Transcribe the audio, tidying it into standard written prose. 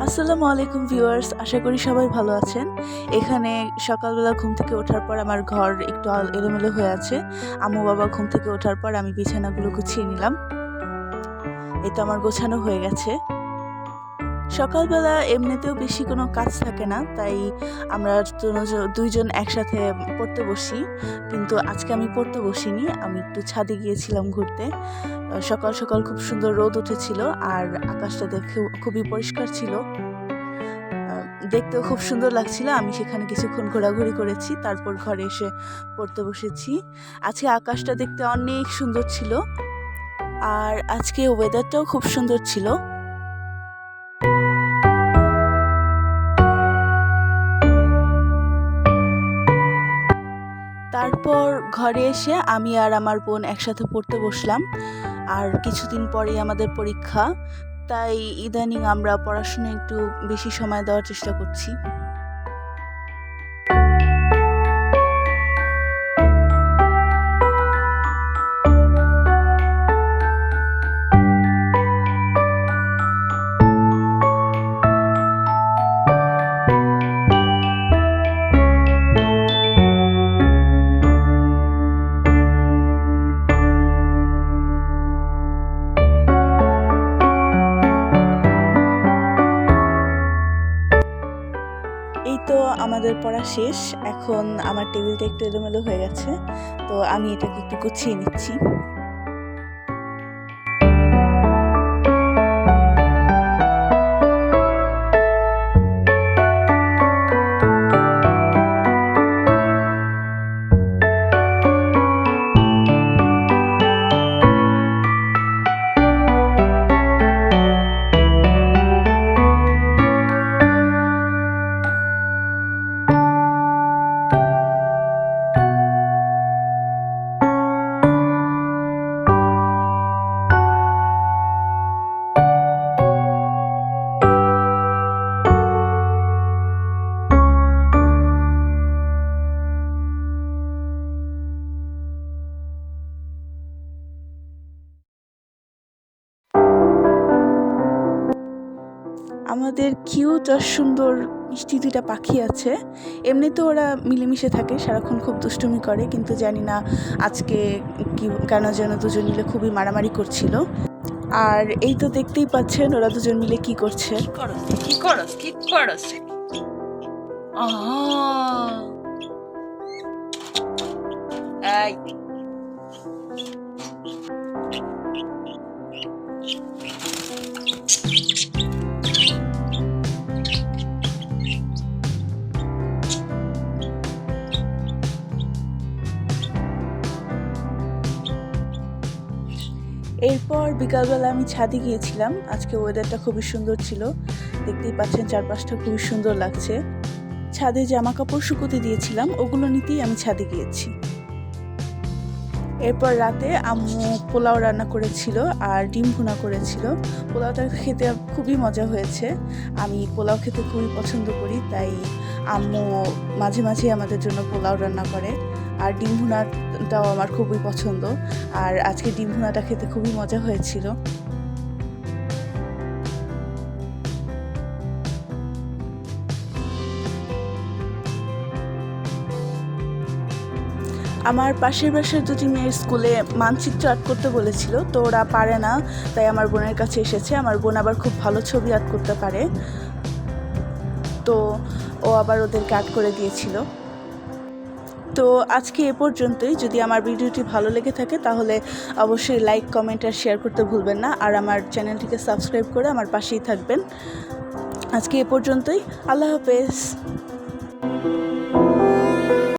আসসালামু আলাইকুম ভিউয়ার্স, আশা করি সবাই ভালো আছেন। এখানে সকালবেলা ঘুম থেকে ওঠার পর আমার ঘর একটু এলোমেলো হয়ে আছে। আম্মু বাবা ঘুম থেকে ওঠার পর আমি বিছানাগুলো গুছিয়ে নিলাম। এই তো আমার গোছানো হয়ে গেছে। সকালবেলা এমনিতেও বেশি কোনো কাজ থাকে না, তাই আমরা দুইজন একসাথে পড়তে বসি। কিন্তু আজকে আমি পড়তে বসিনি, আমি একটু ছাদে গিয়েছিলাম ঘুরতে। সকাল সকাল খুব সুন্দর রোদ উঠেছিল আর আকাশটা দেখেও খুবই পরিষ্কার ছিল। দেখতেও খুব সুন্দর লাগছিল। আমি সেখানে কিছুক্ষণ ঘোরাঘুরি করেছি, তারপর ঘরে এসে পড়তে বসেছি। আজকে আকাশটা দেখতে অনেক সুন্দর ছিল আর আজকে ওয়েদারটাও খুব সুন্দর ছিল। তারপর ঘরে এসে আমি আর আমার বোন একসাথে পড়তে বসলাম। আর কিছুদিন পরেই আমাদের পরীক্ষা, তাই ইদানিং আমরা পড়াশোনায় একটু বেশি সময় দেওয়ার চেষ্টা করছি। এই তো আমাদের পড়া শেষ। এখন আমার টেবিলটা একটু এলোমেলো হয়ে গেছে, তো আমি এটাকে একটু গুছিয়ে নিচ্ছি। আমাদের কিউট আর সুন্দর মিষ্টি দুইটা পাখি আছে। এমনিতে ওরা মিলেমিশে থাকে, সারাক্ষণ খুব দুষ্টুমি করে, কিন্তু জানি না আজকে কেন যেন দুজন মিলে খুবই মারামারি করছিল। আর এই তো দেখতেই পাচ্ছেন ওরা দুজন মিলে কি করছে। এরপর বিকালবেলা আমি ছাদে গিয়েছিলাম। আজকে ওয়েদারটা খুবই সুন্দর ছিল, দেখতেই পাচ্ছেন চারপাশটা খুবই সুন্দর লাগছে। ছাদে জামা কাপড় শুকোতে দিয়েছিলাম, ওগুলো নিতেই আমি ছাদে গিয়েছি। এরপর রাতে আম্মু পোলাও রান্না করেছিল আর ডিম ভুনা করেছিল। পোলাওটা খেতে খুবই মজা হয়েছে। আমি পোলাও খেতে খুবই পছন্দ করি, তাই আম্মু মাঝে মাঝে আমাদের জন্য পোলাও রান্না করে। আর ডিম ভুনাটাও আমার খুবই পছন্দ, আর আজকে ডিম ভুনাটা খেতে খুবই মজা হয়েছিল। আমার পাশের বাসার দুটি মেয়ের স্কুলে মানচিত্র আর্ট করতে বলেছিল, তো ওরা পারে না, তাই আমার বোনের কাছে এসেছে। আমার বোন আবার খুব ভালো ছবি আর্ট করতে পারে, তো ও আবার ওদেরকে আর্ট করে দিয়েছিল। তো আজকে এ পর্যন্তই। যদি আমার ভিডিওটি ভালো লেগে থাকে তাহলে অবশ্যই লাইক, কমেন্ট আর শেয়ার করতে ভুলবেন না। আর আমার চ্যানেলটিকে সাবস্ক্রাইব করে আমার পাশেই থাকবেন। আজকে এ পর্যন্তই। আল্লাহ হাফেজ।